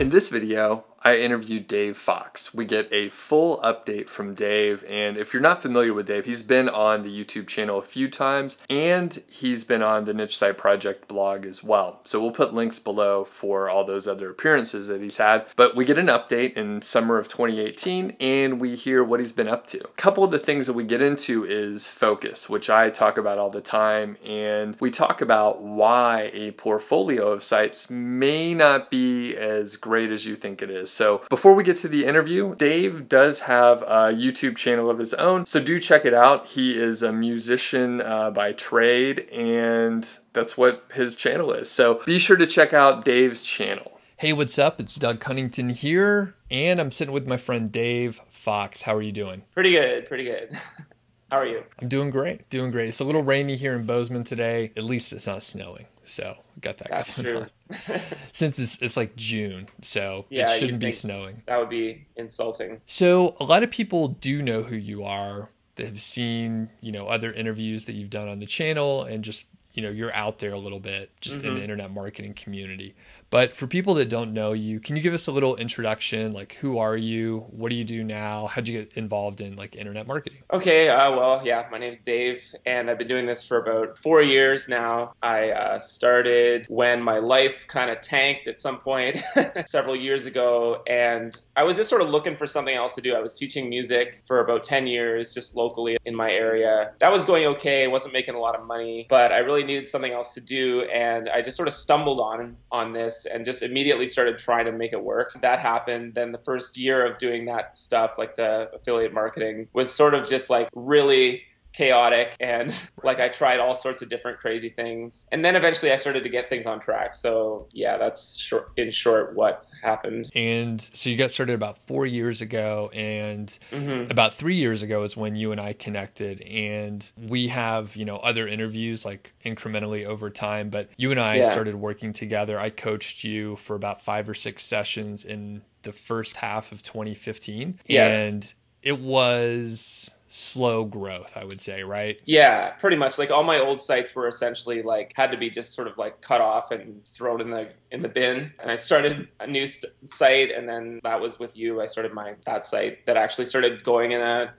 In this video, I interviewed Dave Fox. We get a full update from Dave, and if you're not familiar with Dave, he's been on the YouTube channel a few times, and he's been on the Niche Site Project blog as well. So we'll put links below for all those other appearances that he's had. But we get an update in summer of 2018, and we hear what he's been up to. A couple of the things that we get into is focus, which I talk about all the time, and we talk about why a portfolio of sites may not be as great as you think it is. So before we get to the interview, Dave does have a YouTube channel of his own, so do check it out. He is a musician by trade, and that's what his channel is. So be sure to check out Dave's channel. Hey, what's up? It's Doug Cunnington here, and I'm sitting with my friend Dave Fox. How are you doing? Pretty good, pretty good. How are you? I'm doing great, doing great. It's a little rainy here in Bozeman today. At least it's not snowing, so we got that That's going on. Since it's like June, so yeah, it shouldn't be snowing. That would be insulting. So a lot of people do know who you are. They have seen, other interviews that you've done on the channel, and just, you're out there a little bit just in the internet marketing community. But for people that don't know you, can you give us a little introduction? Like, who are you? What do you do now? How'd you get involved in like internet marketing? Okay, my name's Dave, and I've been doing this for about 4 years now. I started when my life kind of tanked at some point several years ago, and I was just sort of looking for something else to do. I was teaching music for about 10 years, just locally in my area. That was going okay. I wasn't making a lot of money, but I really needed something else to do, and I just sort of stumbled on this and just immediately started trying to make it work. That happened. Then the first year of doing that stuff, like the affiliate marketing, was sort of just like really chaotic, and like I tried all sorts of different crazy things, and then eventually I started to get things on track. So yeah, that's in short what happened. And so you got started about 4 years ago, and about 3 years ago is when you and I connected, and we have other interviews like incrementally over time, but you and I started working together. I coached you for about 5 or 6 sessions in the first half of 2015, and it was slow growth, I would say, right? Yeah, pretty much. Like all my old sites were essentially like had to be just sort of like cut off and thrown in the bin. And I started a new site, and then that was with you. I started that site that actually started going in a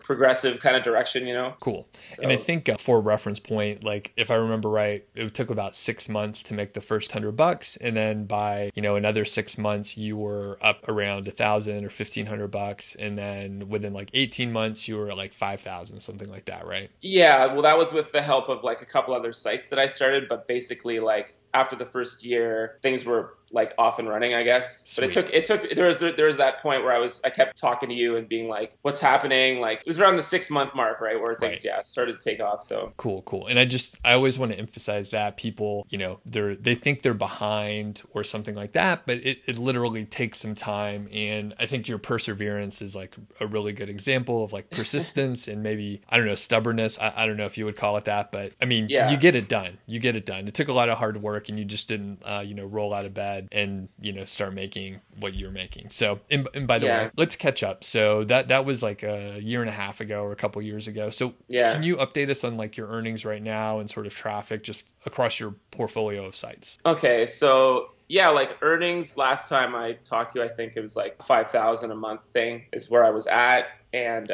progressive kind of direction, Cool. So. And I think for a reference point, like if I remember right, it took about 6 months to make the first $100, and then by another 6 months you were up around $1,000 or $1,500, and then within like 18 months you were at like 5,000, something like that, right? Yeah, well, that was with the help of like a couple other sites that I started, but basically like after the first year things were like off and running, I guess. Sweet. But it took there was that point where I kept talking to you and being like, what's happening? Like it was around the 6-month mark, right, where things started to take off. So cool. And I always want to emphasize that people, they think they're behind or something like that, but it literally takes some time. And I think your perseverance is like a really good example of like persistence and maybe, I don't know, stubbornness. I don't know if you would call it that, but I mean, you get it done. It took a lot of hard work, and you just didn't, roll out of bed and start making what you're making. So and by the way, let's catch up. So that was like a year and a half ago or a couple years ago. So can you update us on like your earnings right now and sort of traffic just across your portfolio of sites? Okay, so like earnings last time I talked to you, I think it was like 5,000 a month thing is where I was at. And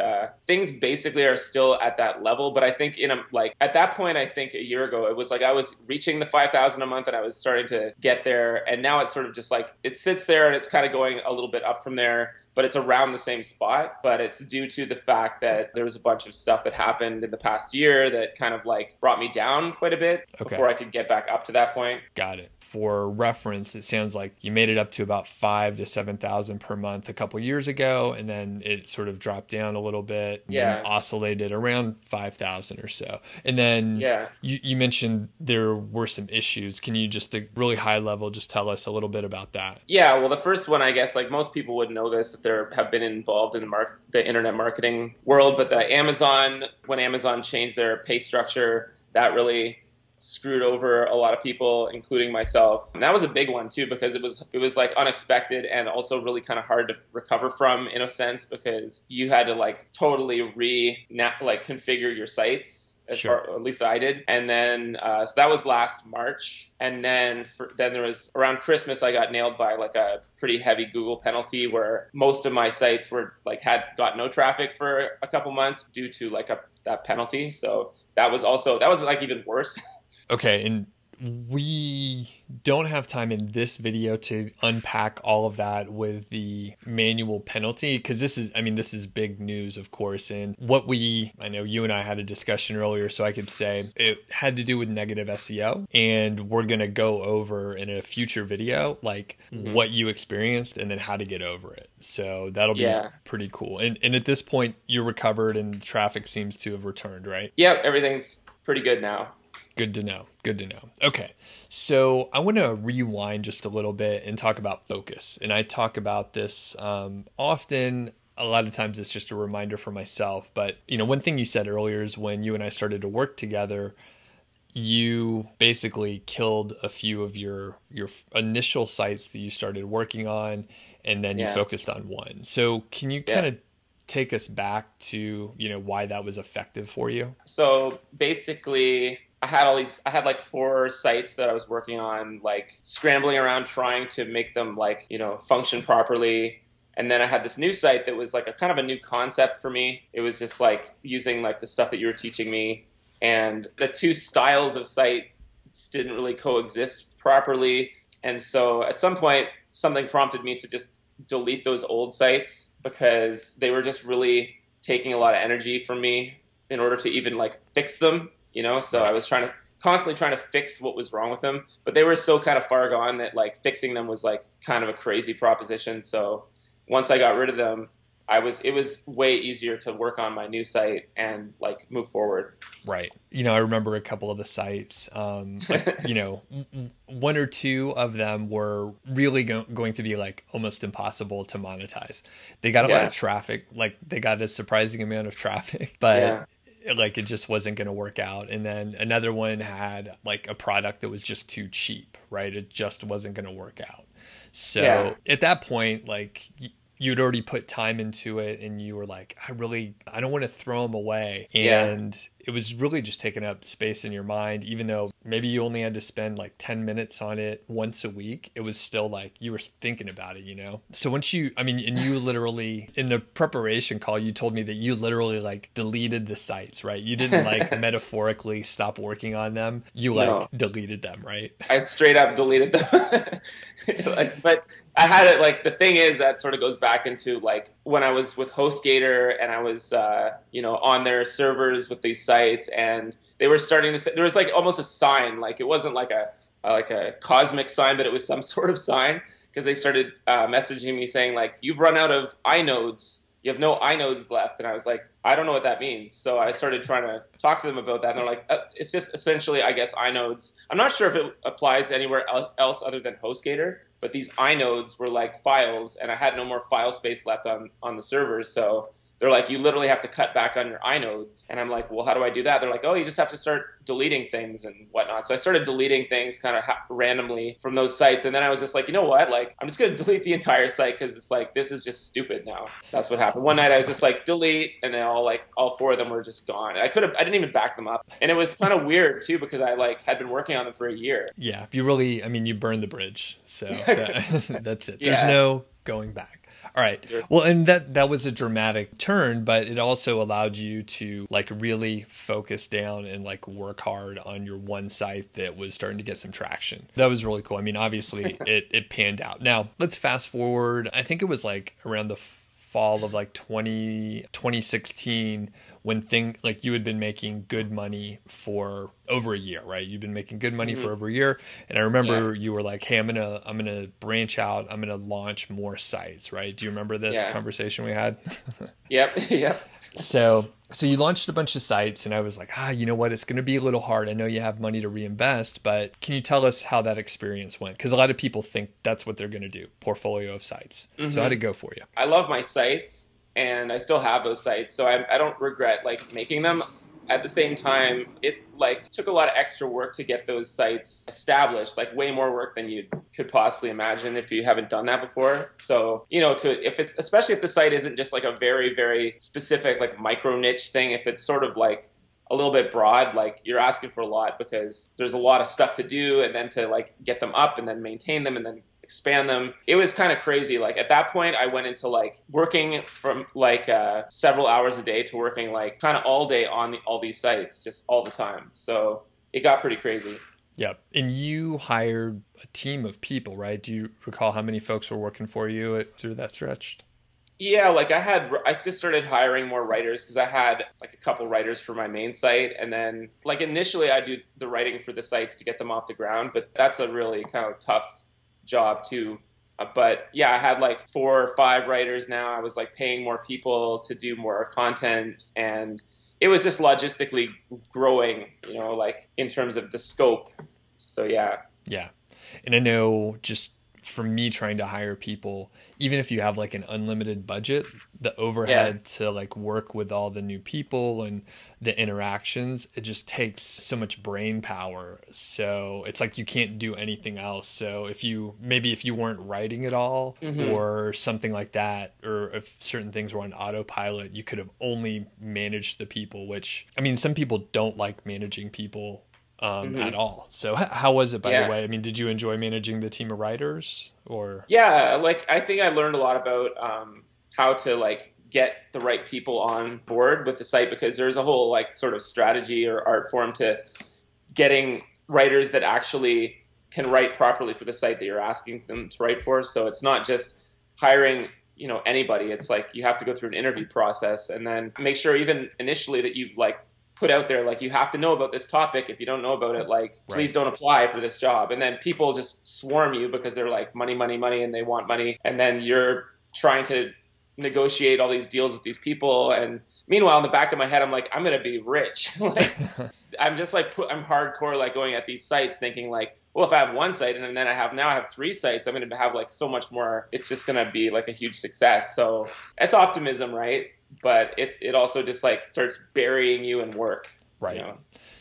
things basically are still at that level. But I think at that point, I think a year ago, it was like I was reaching the 5,000 a month and I was starting to get there. And now it's sort of just like it sits there and it's kind of going a little bit up from there. But it's around the same spot. But it's due to the fact that there was a bunch of stuff that happened in the past year that kind of like brought me down quite a bit before I could get back up to that point. Got it. For reference, it sounds like you made it up to about 5,000 to 7,000 per month a couple years ago, and then it sort of dropped down a little bit, and oscillated around 5,000 or so. And then you mentioned there were some issues. Can you just at really high level just tell us a little bit about that? Yeah, well, the first one, I guess, like most people would know this, that have been involved in the internet marketing world, but when Amazon changed their pay structure, that really screwed over a lot of people, including myself. And that was a big one too, because it was like unexpected and also really kind of hard to recover from in a sense, because you had to like totally configure your sites as Sure. far, at least I did. And then, so that was last March. And then, then there was around Christmas, I got nailed by like a pretty heavy Google penalty where most of my sites were like had got no traffic for a couple months due to like that penalty. So that was like even worse. Okay, and we don't have time in this video to unpack all of that with the manual penalty, because this is big news, of course. And I know you and I had a discussion earlier, so I could say it had to do with negative SEO, and we're going to go over in a future video, like what you experienced and then how to get over it. So that'll be pretty cool. And at this point, you're recovered and traffic seems to have returned, right? Yep, everything's pretty good now. Good to know. Good to know. Okay. So I want to rewind just a little bit and talk about focus. And I talk about this often. A lot of times it's just a reminder for myself. But, one thing you said earlier is when you and I started to work together, you basically killed a few of your initial sites that you started working on, and then you focused on one. So can you kind of take us back to, why that was effective for you? So basically, I had like 4 sites that I was working on, like scrambling around trying to make them like, function properly. And then I had this new site that was like a kind of a new concept for me. It was just like using like the stuff that you were teaching me. And the 2 styles of sites didn't really coexist properly. And so at some point, something prompted me to just delete those old sites because they were just really taking a lot of energy from me in order to even like fix them. So I was constantly trying to fix what was wrong with them, but they were so kind of far gone that like fixing them was like kind of a crazy proposition. So once I got rid of them, it was way easier to work on my new site and like move forward. Right. I remember a couple of the sites, but, 1 or 2 of them were really going to be like almost impossible to monetize. They got a lot of traffic, like they got a surprising amount of traffic, but like it just wasn't going to work out. And then another one had like a product that was just too cheap, right? It just wasn't going to work out. So at that point, like you'd already put time into it and you were like, I don't want to throw them away. And it was really just taking up space in your mind, even though maybe you only had to spend like 10 minutes on it once a week. It was still like you were thinking about it, So once you literally, in the preparation call, you told me that you literally like deleted the sites, right? You didn't like metaphorically stop working on them. You deleted them, right? I straight up deleted them. But I had it like, the thing is that sort of goes back into like when I was with HostGator and I was, on their servers with these sites, and they were starting to say, there was like almost a sign, like it wasn't like a cosmic sign, but it was some sort of sign, because they started messaging me saying like, you've run out of inodes. You have no inodes left. And I was like, I don't know what that means. So I started trying to talk to them about that. And they're like, it's just essentially, I guess, inodes. I'm not sure if it applies anywhere else other than HostGator, but these inodes were like files, and I had no more file space left on the servers. So they're like, you literally have to cut back on your inodes. And I'm like, well, how do I do that? They're like, oh, you just have to start deleting things and whatnot. So I started deleting things kind of randomly from those sites. And then I was just like, you know what? Like, I'm just going to delete the entire site because it's like, this is just stupid now. That's what happened. One night I was just like, delete. And then all 4 of them were just gone. I didn't even back them up. And it was kind of weird too, because I like had been working on them for a year. Yeah. You burned the bridge. So that's it. There's no going back. All right. Well, and that was a dramatic turn, but it also allowed you to like really focus down and like work hard on your one site that was starting to get some traction. That was really cool. Obviously it panned out. Now let's fast forward. I think it was like around the fall of like 2016 when you had been making good money for over a year, right? You've been making good money for over a year. And I remember you were like, hey, I'm gonna branch out. I'm gonna launch more sites, right? Do you remember this conversation we had? Yep. So you launched a bunch of sites, and I was like, you know what? It's going to be a little hard. I know you have money to reinvest, but can you tell us how that experience went? Because a lot of people think that's what they're going to do, portfolio of sites. So how'd it go for you? I love my sites, and I still have those sites, so I don't regret like making them. At the same time, it like took a lot of extra work to get those sites established, like way more work than you could possibly imagine if you haven't done that before. So, especially if the site isn't just like a very, very specific, like micro niche thing, if it's sort of like a little bit broad. Like you're asking for a lot because there's a lot of stuff to do, and then to like get them up and then maintain them and then expand them. It was kind of crazy. Like at that point, I went into like working from like several hours a day to working like kind of all day on all these sites, just all the time. So it got pretty crazy. Yep. And you hired a team of people, right? Do you recall how many folks were working for you through that stretch? Yeah, like I just started hiring more writers because I had like a couple writers for my main site. And then like initially I do the writing for the sites to get them off the ground, but that's a really kind of tough job too. But yeah, I had like 4 or 5 writers now. I was like paying more people to do more content, and it was just logistically growing, like in terms of the scope. So yeah. Yeah. And I know just from me trying to hire people, even if you have like an unlimited budget, the overhead to like work with all the new people and the interactions, it just takes so much brain power. So it's like you can't do anything else. So if you weren't writing at all or something like that, or if certain things were on autopilot, you could have only managed the people, which I mean, some people don't like managing people at all. So how was it, by the way? I mean, did you enjoy managing the team of writers or? Yeah, like I think I learned a lot about how to like get the right people on board with the site, because there's a whole like sort of strategy or art form to getting writers that actually can write properly for the site that you're asking them to write for. So it's not just hiring anybody. It's like you have to go through an interview process and then make sure even initially that you like put out there, like, you have to know about this topic. If you don't know about it, like, please don't apply for this job. And then people just swarm you because they're like money, money, money, and they want money. And then you're trying to negotiate all these deals with these people. And meanwhile, in the back of my head, I'm like, I'm going to be rich. Like, I'm just like, I'm hardcore, like going at these sites thinking like, well, if I have one site and then I have 3 sites, I'm going to have like so much more. It's just going to be like a huge success. So it's optimism, right? But it also just like starts burying you in work. Right.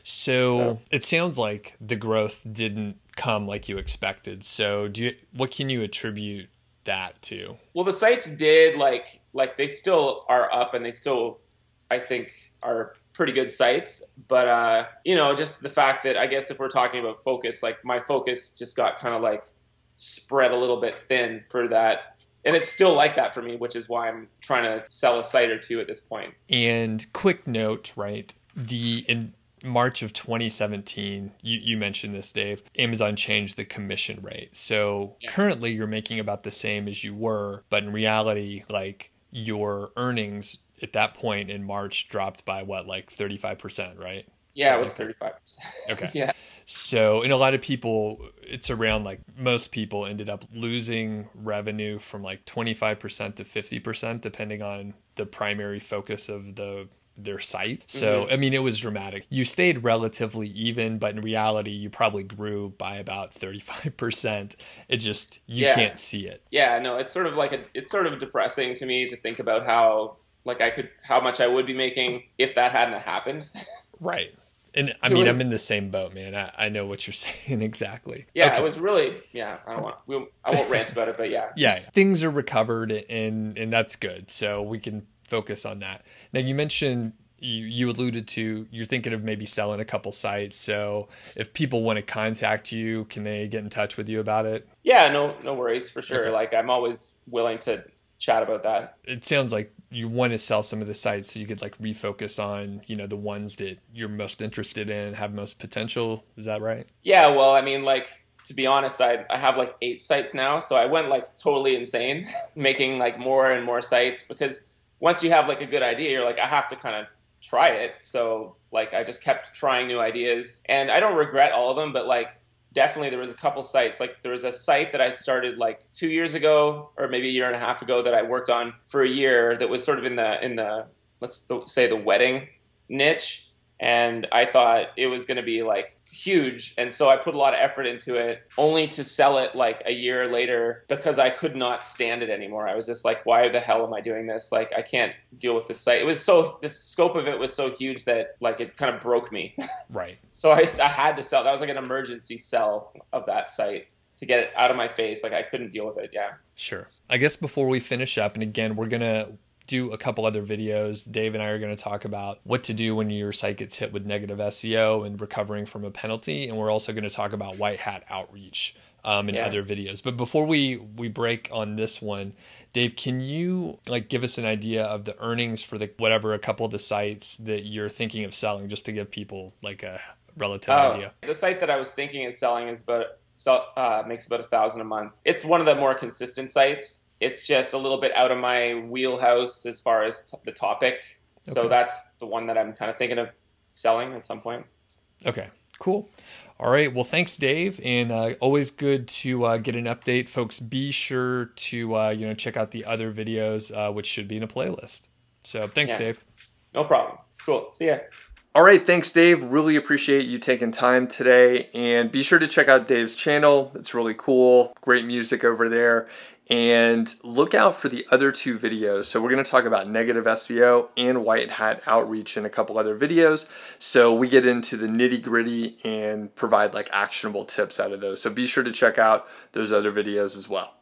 So it sounds like the growth didn't come like you expected. So what can you attribute that to? Well, the sites did like they still are up, and they still, I think, are pretty good sites. But, just the fact that, I guess if we're talking about focus, like my focus just got kind of like spread a little bit thin for that. And it's still like that for me, which is why I'm trying to sell a site or 2 at this point. And quick note, right? In March of 2017, you mentioned this, Dave, Amazon changed the commission rate. So currently you're making about the same as you were, but in reality, like your earnings at that point in March dropped by what, like 35%, right? Yeah, it was 35%. Okay. Yeah. So, and a lot of people, it's around like most people ended up losing revenue from like 25% to 50%, depending on the primary focus of their site. So, I mean, it was dramatic. You stayed relatively even, but in reality, you probably grew by about 35%. It just, you can't see it. Yeah, no, it's sort of depressing to me to think about how much I would be making if that hadn't happened. Right. And I mean, I'm in the same boat, man. I know what you're saying exactly. Yeah, okay. It was really, I won't rant about it, but yeah. Yeah, things are recovered, and that's good. So we can focus on that. Now, you mentioned, you alluded to, you're thinking of maybe selling a couple sites. So if people want to contact you, can they get in touch with you about it? Yeah, no worries, for sure. Okay. Like, I'm always willing to chat about that. It sounds like you want to sell some of the sites so you could like refocus on, the ones that you're most interested in, have most potential. Is that right? Yeah, well, I mean, like, to be honest, I have like 8 sites now. So I went like totally insane making like more and more sites, because once you have like a good idea, you're like, I have to kind of try it. So like, I just kept trying new ideas, and I don't regret all of them, but like, definitely there was a couple sites. Like, there was a site that I started like 2 years ago, or maybe a year and a half ago, that I worked on for a year, that was sort of in the let's say the wedding niche. And I thought it was going to be like huge. And so I put a lot of effort into it, only to sell it like a year later, because I could not stand it anymore. I was just like, why the hell am I doing this? Like, I can't deal with this site. The scope of it was so huge that like it kind of broke me. Right. So I had to sell. That was like an emergency sell of that site to get it out of my face. Like, I couldn't deal with it. Yeah. Sure. I guess before we finish up, and again, we're going to do a couple other videos. Dave and I are going to talk about what to do when your site gets hit with negative SEO and recovering from a penalty. And we're also going to talk about white hat outreach in other videos. But before we break on this one, Dave, can you like give us an idea of the earnings for the a couple of the sites that you're thinking of selling, just to give people like a relative idea? The site that I was thinking of selling is makes about $1,000 a month. It's one of the more consistent sites. It's just a little bit out of my wheelhouse as far as the topic. So that's the one that I'm kind of thinking of selling at some point. Okay, cool. All right. Well, thanks, Dave. And always good to get an update. Folks, be sure to check out the other videos, which should be in a playlist. So thanks, Dave. No problem. Cool. See ya. All right, thanks, Dave. Really appreciate you taking time today. And be sure to check out Dave's channel. It's really cool. Great music over there. And look out for the other two videos. So we're going to talk about negative SEO and white hat outreach in a couple other videos. So we get into the nitty gritty and provide like actionable tips out of those. So be sure to check out those other videos as well.